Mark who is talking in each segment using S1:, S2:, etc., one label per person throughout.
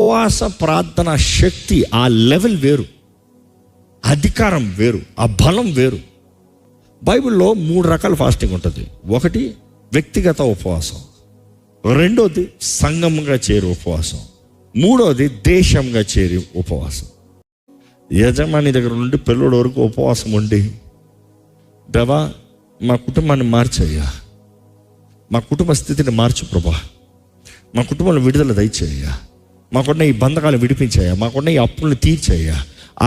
S1: ఉపవాస ప్రార్థన శక్తి, ఆ లెవెల్ వేరు, అధికారం వేరు, ఆ బలం వేరు. బైబిల్లో 3 రకాల ఫాస్టింగ్ ఉంటుంది. ఒకటి వ్యక్తిగత ఉపవాసం, రెండోది సంఘంగా చేరే ఉపవాసం, మూడోది దేశంగా చేరే ఉపవాసం. యజమాని దగ్గర నుండి పిల్లడి వరకు ఉపవాసం ఉండి, దేవా మా కుటుంబాన్ని మార్చయ్యా, మా కుటుంబ స్థితిని మార్చు ప్రభా, మా కుటుంబంలో విడుదల దయచేయ్యా, మాకున్న ఈ బంధకాలు విడిపించాయా, మాకున్న ఈ అప్పులను తీర్చాయా.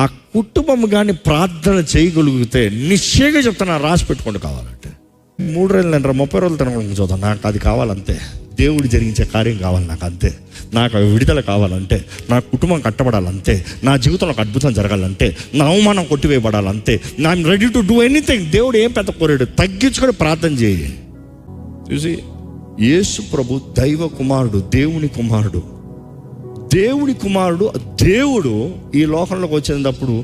S1: ఆ కుటుంబం కానీ ప్రార్థన చేయగలిగితే నిశ్చయంగా చెప్తాను, రాసి పెట్టుకోండి. కావాలంటే 3 రోజులు తినరా, 30 రోజులు తినకుండా చూద్దాం, నాకు అది కావాలంతే. దేవుడు జరిగించే కార్యం కావాలి నాకు, అంతే. నాకు విడుదల కావాలంటే, నా కుటుంబం కట్టబడాలంతే, నా జీవితంలో ఒక అద్భుతం జరగాలంటే, నా అవమానం కొట్టివేయబడాలంతే. I'm ready to do anything. దేవుడు ఏం పెద్ద కోరాడు, తగ్గించుకొని ప్రార్థన చేయి. చూసి యేసు ప్రభు దైవ కుమారుడు, దేవుని కుమారుడు, దేవుని కుమారుడు. దేవుడు ఈ లోకంలోకి వచ్చినప్పుడు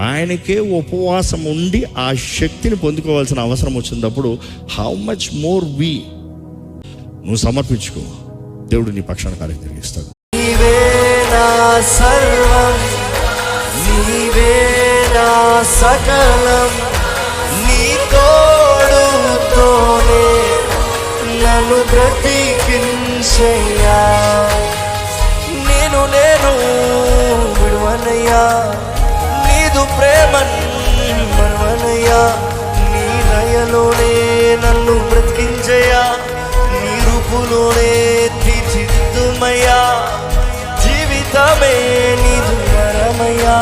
S1: ఆయనకే ఉపవాసం ఉండి ఆ శక్తిని పొందుకోవాల్సిన అవసరం వచ్చినప్పుడు హౌ మచ్ మోర్ వి నువ్వు సమర్పించుకో, దేవుడు నీ పక్షాన కార్యం జరిగిస్తాడు.
S2: నీవే నా సర్వం, నీవే నా సకలం, నీ తోడుతోనే నన్ను బ్రతికించయ్యా. నేను విడువనయ్యా, నీదు ప్రేమను మరువనయ్యా. నీ దయలోనే నన్ను బ్రతికించయ్యా, నీ రూపులోనే తీర్చిదిద్దుమయ్యా. జీవితమే నీదు వరమయ్యా.